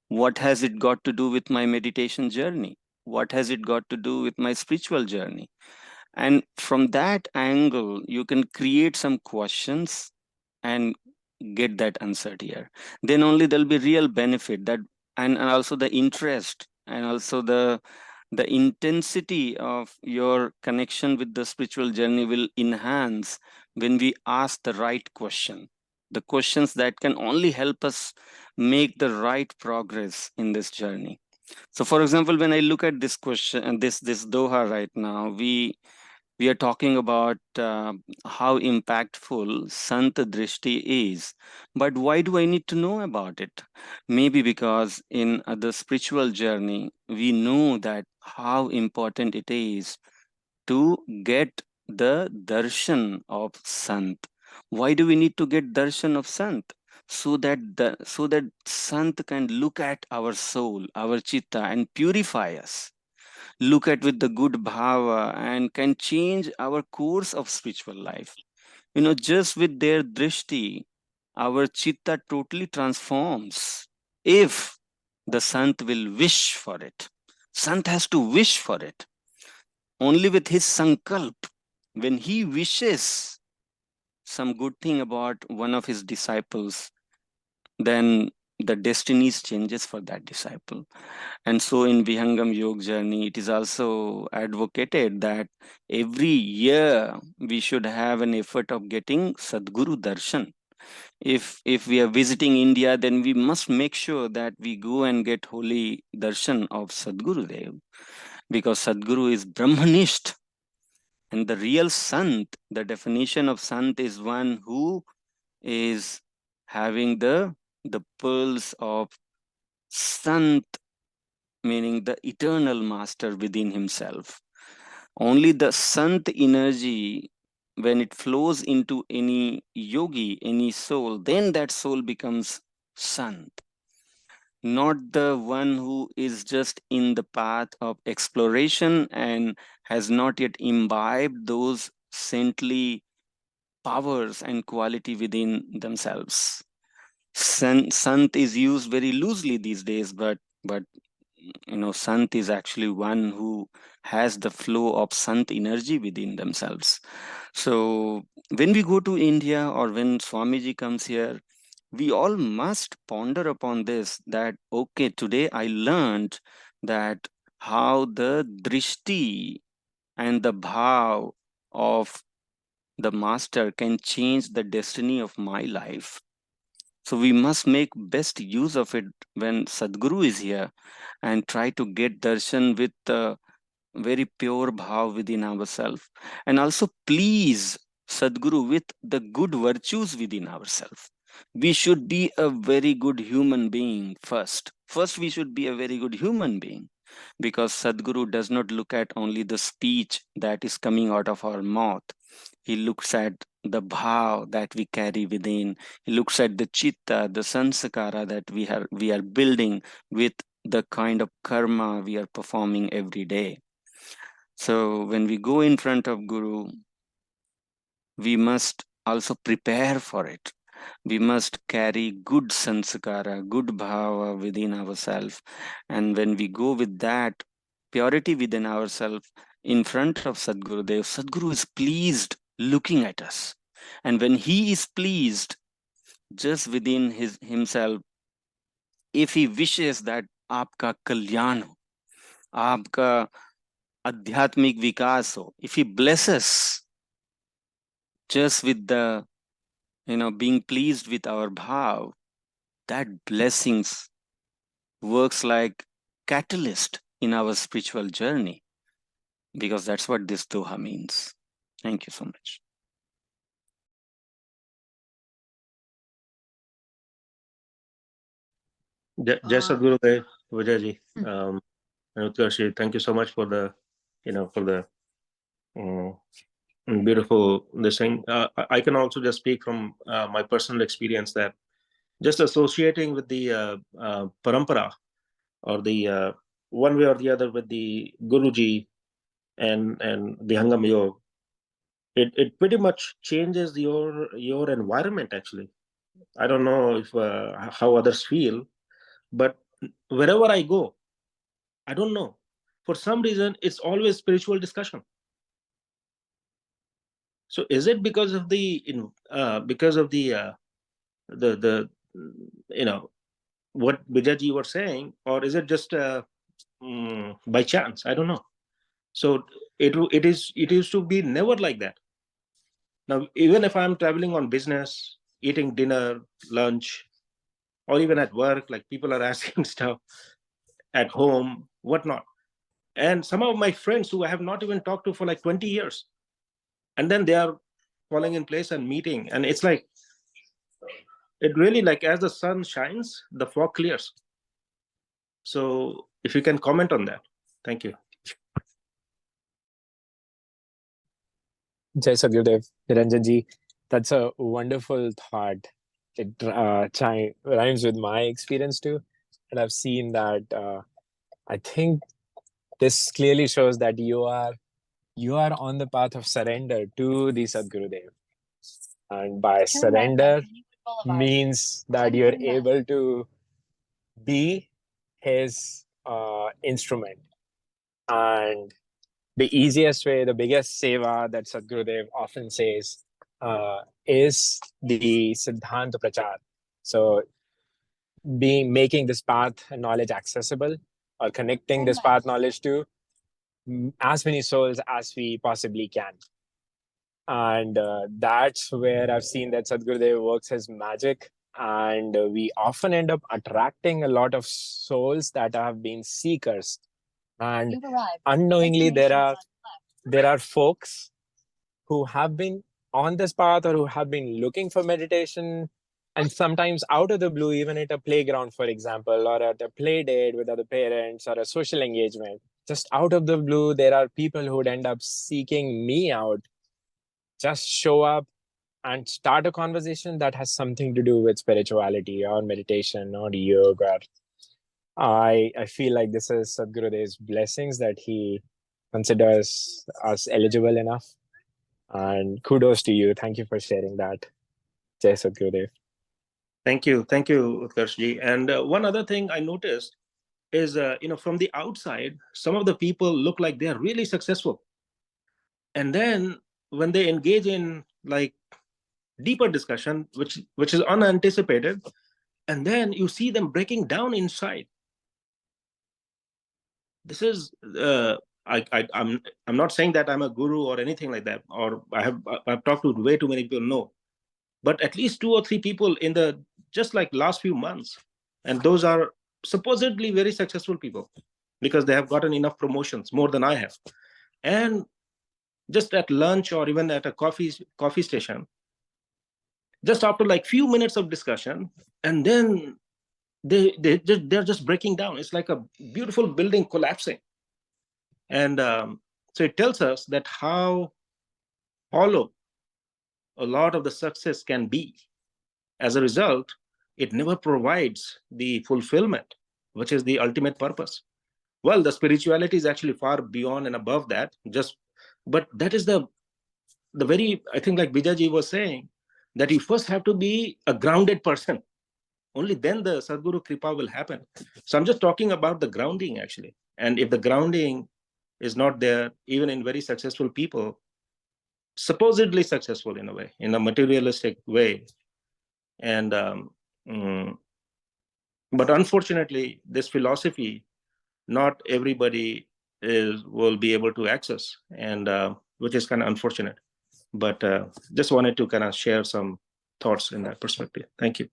What has it got to do with my meditation journey? What has it got to do with my spiritual journey? And from that angle, you can create some questions and get that answered here. Then only there'll be real benefit that, and also the interest, and also the intensity of your connection with the spiritual journey will enhance when we ask the right question, the questions that can only help us make the right progress in this journey. So for example, when I look at this question and this doha right now, we are talking about how impactful Sant Drishti is. But why do I need to know about it? Maybe because in the spiritual journey, we know that how important it is to get the darshan of Sant. Why do we need to get darshan of Sant? So that Sant can look at our soul, our chitta, and purify us, look at with the good bhava, and can change our course of spiritual life. Just with their drishti, our chitta totally transforms if the sant will wish for it. Sant has to wish for it. Only with his sankalp, when he wishes some good thing about one of his disciples, then the destinies changes for that disciple. And so in Vihangam Yoga journey, it is also advocated that every year we should have an effort of getting Sadguru Darshan. If we are visiting India, then we must make sure that we go and get holy darshan of Sadgurudeo, because Sadguru is Brahmanist. And the real Sant, the definition of Sant is one who is having the pearls of Sant, meaning the eternal master within himself. Only the Sant energy, when it flows into any yogi, any soul, then that soul becomes Sant. Not the one who is just in the path of exploration and has not yet imbibed those saintly powers and quality within themselves. Sant is used very loosely these days, but Sant is actually one who has the flow of Sant energy within themselves. So when we go to India or when Swamiji comes here, we all must ponder upon this, that okay, today I learned that how the drishti and the bhav of the master can change the destiny of my life. So we must make best use of it when Sadguru is here, and try to get darshan with very pure bhav within ourselves, and also please Sadguru with the good virtues within ourselves. We should be a very good human being first. First, we should be a very good human being, because Sadguru does not look at only the speech that is coming out of our mouth. He looks at the bhav that we carry within. He looks at the chitta, the sanskara that we are building with the kind of karma we are performing every day. So when we go in front of Guru, we must also prepare for it. We must carry good sanskara, good bhava within ourselves. And when we go with that purity within ourselves in front of Sadgurudev, Sadguru is pleased looking at us. And when he is pleased just within himself, if he wishes that आपका कल्याण हो, आपका adhyatmik vikaso, if he blesses just with the, being pleased with our bhav, that blessings works like catalyst in our spiritual journey, because that's what this doha means. Thank you so much. Jai Sadgurudeo, Vijayji, and Utkarshi, thank you so much for the, for the beautiful this thing. I can also just speak from my personal experience that just associating with the parampara, or the one way or the other with the Guruji and Vihangam Yoga, it pretty much changes your environment actually. I don't know if how others feel, but wherever I go, I don't know, for some reason it's always spiritual discussion. So is it because of the what Bijaji were saying, or is it just by chance? I don't know. So it is to be never like that. Now, even if I'm traveling on business, eating dinner, lunch, or even at work, like people are asking stuff at home, whatnot. And some of my friends who I have not even talked to for like 20 years, and then they are falling in place and meeting. And it's like, it really, like, as the sun shines, the fog clears. So if you can comment on that. Thank you. Jai Sadgurudeo, Niranjanji, that's a wonderful thought. It rhymes with my experience too. And I've seen that I think this clearly shows that you are on the path of surrender to the Sadgurudeo. And by surrender means that you're able to be his instrument. And the easiest way, the biggest seva that Sadgurudev often says is the Siddhanta Prachar. So making this path knowledge accessible, or connecting this path knowledge to as many souls as we possibly can. And that's where I've seen that Sadgurudev works his magic. And we often end up attracting a lot of souls that have been seekers. And unknowingly, there are folks who have been on this path, or who have been looking for meditation, and sometimes out of the blue, even at a playground, for example, or at a play date with other parents, or a social engagement, just out of the blue, there are people who would end up seeking me out, just show up and start a conversation that has something to do with spirituality or meditation or yoga. I feel like this is Sadgurudev's blessings that he considers us eligible enough. And kudos to you. Thank you for sharing that. Jai Sadgurudev. Thank you, Utkarshji. And one other thing I noticed is, from the outside, some of the people look like they are really successful, and then when they engage in like deeper discussion, which is unanticipated, and then you see them breaking down inside. This is I'm not saying that I'm a guru or anything like that, or I've talked to way too many people. No, but at least 2 or 3 people in the just like last few months, and those are supposedly very successful people because they have gotten enough promotions, more than I have. And just at lunch or even at a coffee station, just after like few minutes of discussion, and then they're just breaking down. It's like a beautiful building collapsing. And so it tells us that how hollow a lot of the success can be. As a result, it never provides the fulfillment, which is the ultimate purpose. Well, the spirituality is actually far beyond and above that. But that is the very, I think, like Bijaji was saying, that you first have to be a grounded person. Only then the Sadguru Kripa will happen. So I'm just talking about the grounding actually. And if the grounding is not there, even in very successful people, supposedly successful in a way, in a materialistic way, and but unfortunately, this philosophy, not everybody will be able to access, and which is kind of unfortunate. But just wanted to kind of share some thoughts in that perspective. Thank you.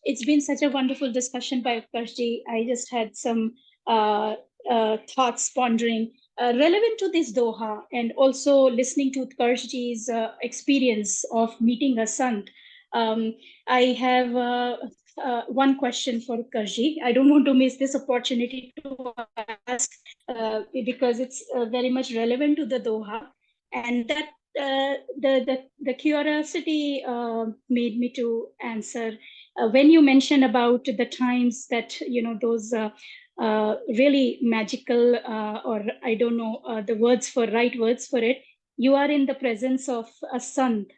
It's been such a wonderful discussion by Utkarshji. I just had some thoughts pondering relevant to this Doha, and also listening to Utkarshji's experience of meeting a sant. I have one question for Utkarshji. I don't want to miss this opportunity to ask because it's very much relevant to the Doha, and that the curiosity made me to answer. When you mention about the times that, those really magical, or I don't know the right words for it, you are in the presence of a sant.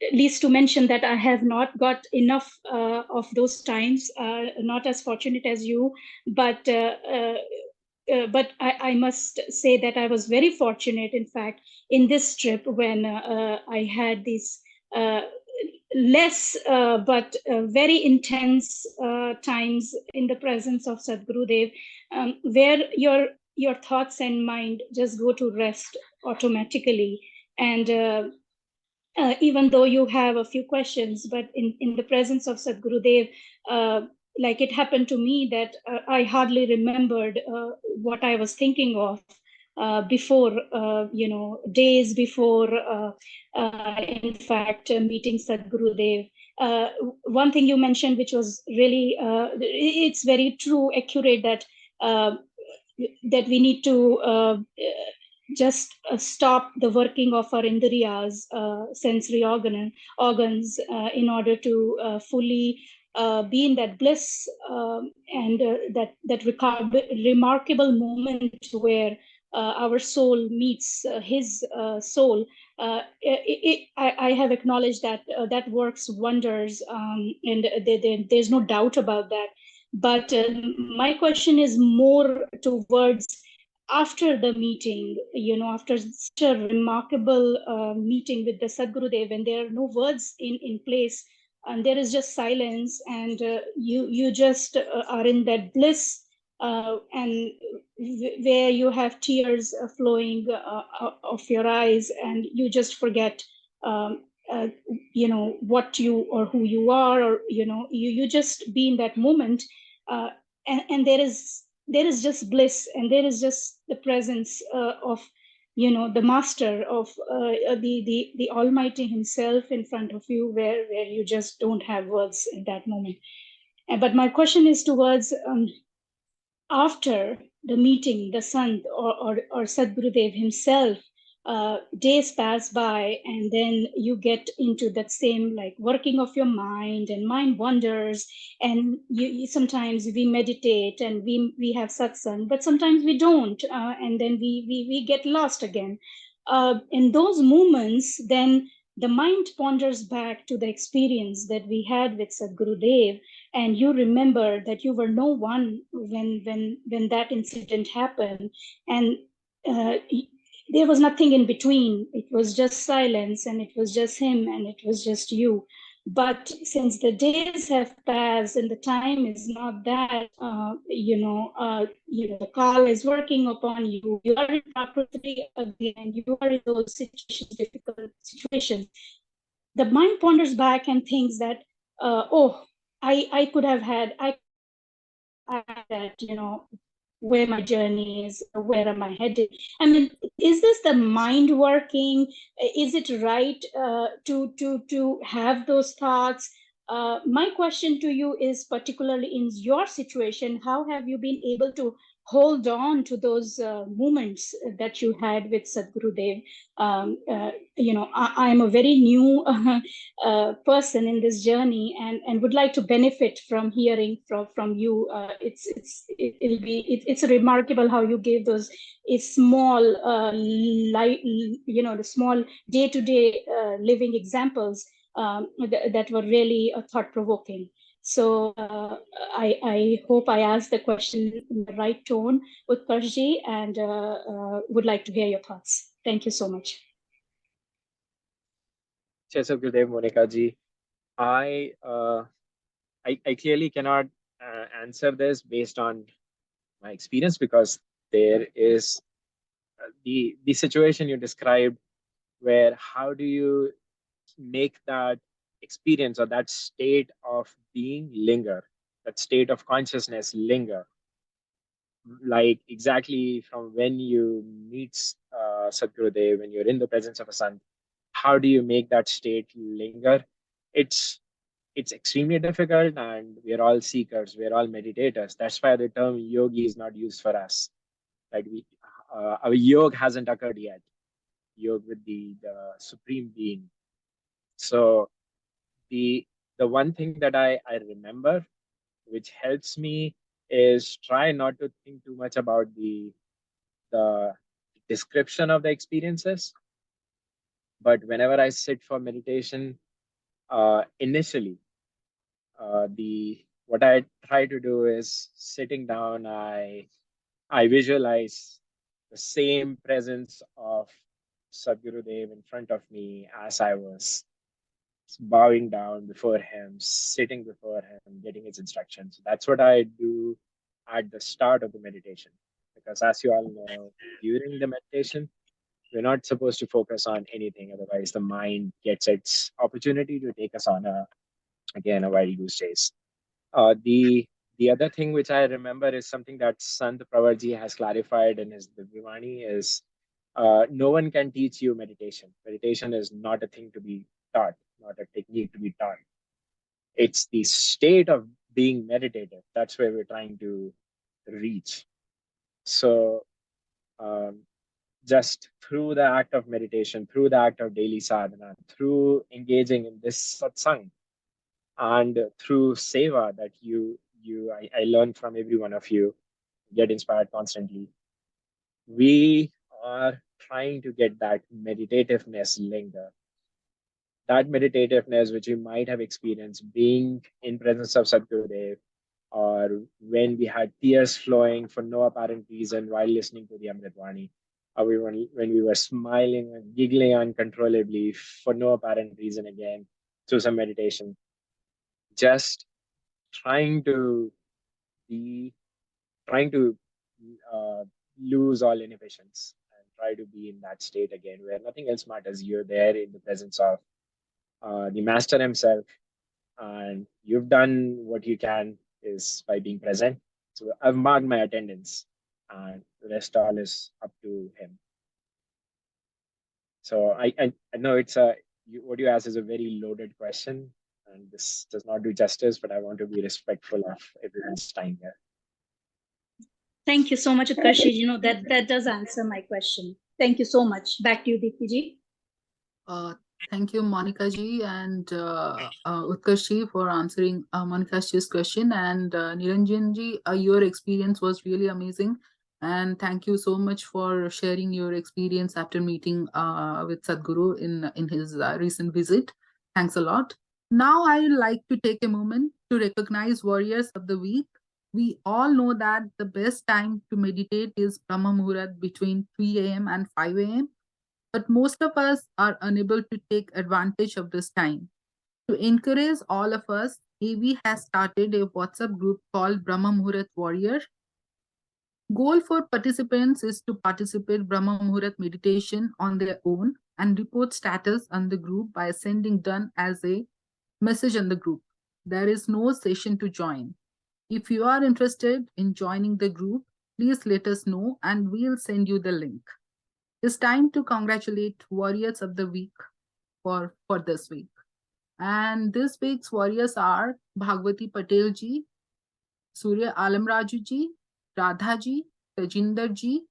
At least to mention that I have not got enough of those times, not as fortunate as you, but I must say that I was very fortunate, in fact, in this trip when I had these less but very intense times in the presence of Sadgurudeo, where your thoughts and mind just go to rest automatically. And even though you have a few questions, but in the presence of Sadgurudeo, like it happened to me that I hardly remembered what I was thinking of before, days before, in fact, meeting Sadgurudeo. One thing you mentioned, which was really, it's very true, accurate, that that we need to just stop the working of our indriyas, sensory organs, in order to fully be in that bliss, and that remarkable moment where our soul meets his soul. I have acknowledged that that works wonders, and there's no doubt about that. But my question is more towards after the meeting, after such a remarkable meeting with the Sadgurudeo, when there are no words in place, and there is just silence, and you just are in that bliss, and where you have tears flowing of your eyes, and you just forget what you or who you are, or you just be in that moment, and there is just bliss, and there is just the presence of the master of the Almighty himself in front of you, where you just don't have words at that moment. But my question is towards after the meeting, the Sant or Sadgurudeo himself, days pass by, and then you get into that same like working of your mind, and mind wanders, and you sometimes we meditate and we have satsang, but sometimes we don't, and then we get lost again. In those moments, then the mind ponders back to the experience that we had with Sadgurudeo, and you remember that you were no one when that incident happened, and there was nothing in between. It was just silence, and it was just him, and it was just you. But since the days have passed and the time is not that, the call is working upon you. You are in Prakriti again. You are in those situations, difficult situations. The mind ponders back and thinks that, I could have had, that, where my journey is, where am I headed? I mean, is this the mind working? Is it right to have those thoughts? My question to you is, particularly in your situation, how have you been able to hold on to those moments that you had with Sadgurudeo? I am a very new person in this journey, and would like to benefit from hearing from you. It's remarkable how you gave those small the small day-to-day living examples that were really thought-provoking. So I hope I asked the question in the right tone, Utkarshji, and would like to hear your thoughts. Thank you so much. Sadgurudeo, Monica ji, I I clearly cannot answer this based on my experience, because there is the situation you described, where how do you make that experience or that state of being linger, that state of consciousness linger, like exactly from when you meet Sadgurudeo, when you're in the presence of a sant, how do you make that state linger? It's extremely difficult, and we're all seekers, we're all meditators. That's why the term yogi is not used for us. Like our yoga hasn't occurred yet. Yoga with the supreme being. So the one thing that I remember, which helps me, is try not to think too much about the description of the experiences. But whenever I sit for meditation, initially, what I try to do is sitting down, I visualize the same presence of Sadgurudev in front of me as I was bowing down before him, sitting before him, getting his instructions. That's what I do at the start of the meditation. Because as you all know, during the meditation, we're not supposed to focus on anything. Otherwise, the mind gets its opportunity to take us on a wild goose chase. The other thing which I remember is something that Sant Pravarji has clarified in his Divyavani is no one can teach you meditation. Meditation is not a thing to be taught, not a technique to be taught. It's the state of being meditative. That's where we're trying to reach. So just through the act of meditation, through the act of daily sadhana, through engaging in this satsang, and through seva that I learn from every one of you, get inspired constantly. We are trying to get that meditativeness linger. That meditativeness which you might have experienced being in presence of Sadgurudev, or when we had tears flowing for no apparent reason while listening to the Amritvani, or when we were smiling and giggling uncontrollably for no apparent reason again through some meditation. Just trying to lose all inhibitions and try to be in that state again where nothing else matters. You're there in the presence of the master himself, and you've done what you can is by being present. So I've marked my attendance, and the rest all is up to him. So I know what you asked is a very loaded question, and this does not do justice, but I want to be respectful of everyone's time here. Thank you so much, Utkarshi. That does answer my question. Thank you so much. Back to you, Deepti ji. Thank you, Monica ji and Utkarshi, for answering Monica ji's question. And Niranjan ji, your experience was really amazing. And thank you so much for sharing your experience after meeting with Sadhguru in his recent visit. Thanks a lot. Now I would like to take a moment to recognize Warriors of the Week. We all know that the best time to meditate is Brahma Muhurat between 3 a.m. and 5 a.m. But most of us are unable to take advantage of this time. To encourage all of us, NAIVY has started a WhatsApp group called Brahma Muhurat Warrior. Goal for participants is to participate Brahma Muhurat meditation on their own and report status on the group by sending done as a message on the group. There is no session to join. If you are interested in joining the group, please let us know and we'll send you the link. It's time to congratulate Warriors of the Week for this week. And this week's warriors are Bhagwati Patel ji, Surya Alamraju ji, Radha ji, Tajinder ji,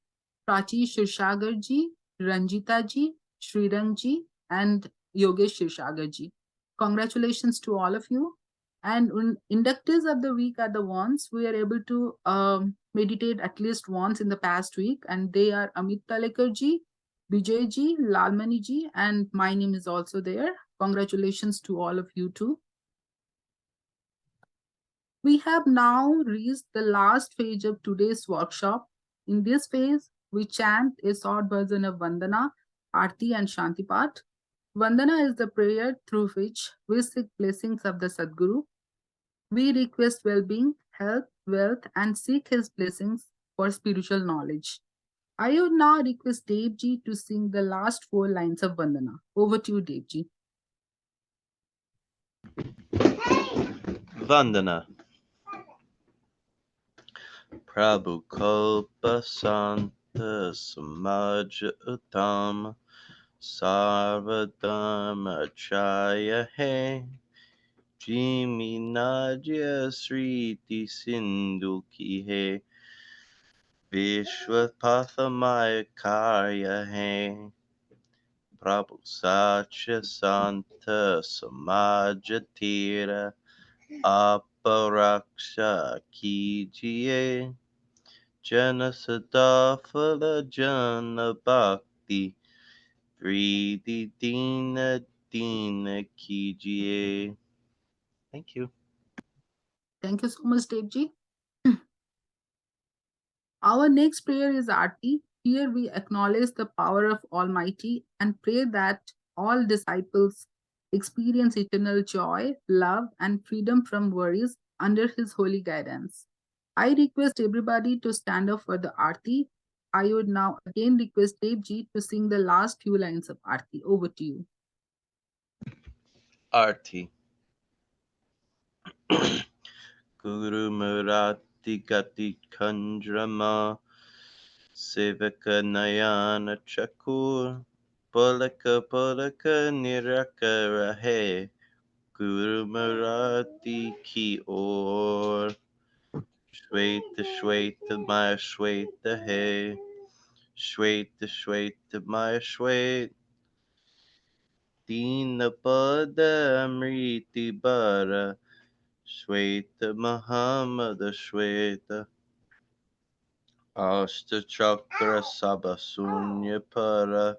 Prachi Shirsagar ji, Ranjita ji, Srirang ji, and Yogesh Shirsagar ji. Congratulations to all of you. And inductees of the week are the ones we are able to meditate at least once in the past week, and they are Amit Talekar ji, Vijay ji, Lalmani ji, and my name is also there. Congratulations to all of you too. We have now reached the last phase of today's workshop. In this phase, we chant a short version of Vandana, Aarti, and Shantipat. Vandana is the prayer through which we seek blessings of the Sadguru. We request well-being, health, wealth, and seek his blessings for spiritual knowledge. I would now request Devji to sing the last 4 lines of Vandana. Over to you, Devji. Vandana. Prabhu Kalpa Santa Samaja Uttam Sarvadharma Chaya He Jimi Nadia Sriti Sindhu Ki He Vishwapathamaya Karya He Prabhu Sacha Santa Samaja Tira Aparaksha Kijiye Jana Sadafala Jana Bhakti Priti Dina Dina Kijiye. Thank you. Thank you so much, Devji. Our next prayer is Aarti. Here we acknowledge the power of Almighty and pray that all disciples experience eternal joy, love, and freedom from worries under His holy guidance. I request everybody to stand up for the Aarti. I would now again request Devji to sing the last few lines of Aarti. Over to you. Arti. Guru Murati Gati Kandrama Sevaka Nayana Chakur Polaka Polaka Niraka Rahe Guru Murati Ki Or Shweta Shweta Maya Shweta He Shweta Shweta Maya Shweta Dina Pada Amriti Bara Shweta Muhammad Shweta Ashta Chakra Sabasunya Para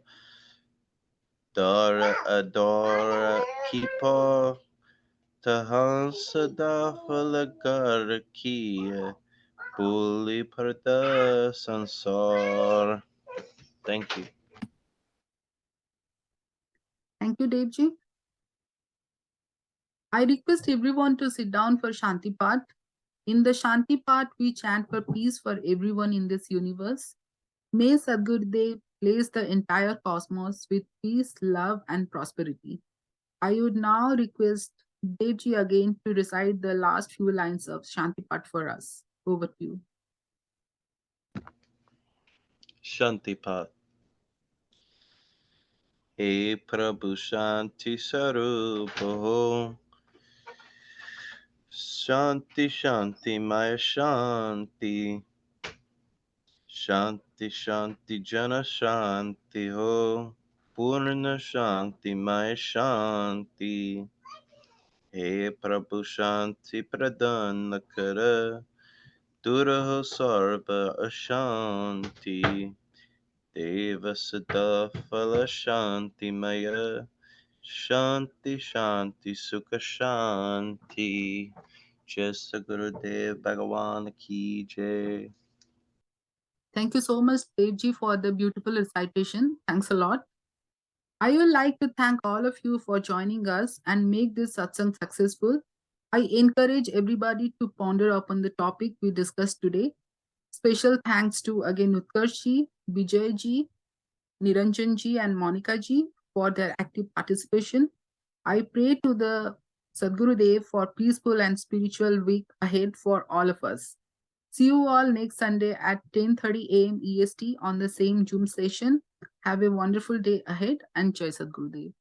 Dara Adora Kipa Tahansa Dafalagara Kiya Puli Parda Sansar. Thank you. Thank you, Devji. I request everyone to sit down for Shanti Path. In the Shanti Path, we chant for peace for everyone in this universe. May Sadgurudeo place the entire cosmos with peace, love, and prosperity. I would now request Devji again to recite the last few lines of Shanti Path for us. Over to you. Shantipat. He Prabhu Shanti Sarupo Shanti Shanti Maya Shanti Shanti Shanti Jana Shanti Ho Purna Shanti Maya Shanti He Prabhu Shanti Pradana Kara Duraho Sarva Ashanti Deva Sada Phala Shanti Maya Shanti Shanti Sukha Shanti Jai Sadgurudeo Bhagavan Ki Jai. Thank you so much, Devji, for the beautiful recitation. Thanks a lot. I would like to thank all of you for joining us and make this satsang successful. I encourage everybody to ponder upon the topic we discussed today. Special thanks to again Utkarshi, Vijayji, Niranjanji, and Monikaji for their active participation. I pray to the Sadgurudeo for peaceful and spiritual week ahead for all of us. See you all next Sunday at 10:30 a.m. EST on the same Zoom session. Have a wonderful day ahead and Jai Sadgurudeo.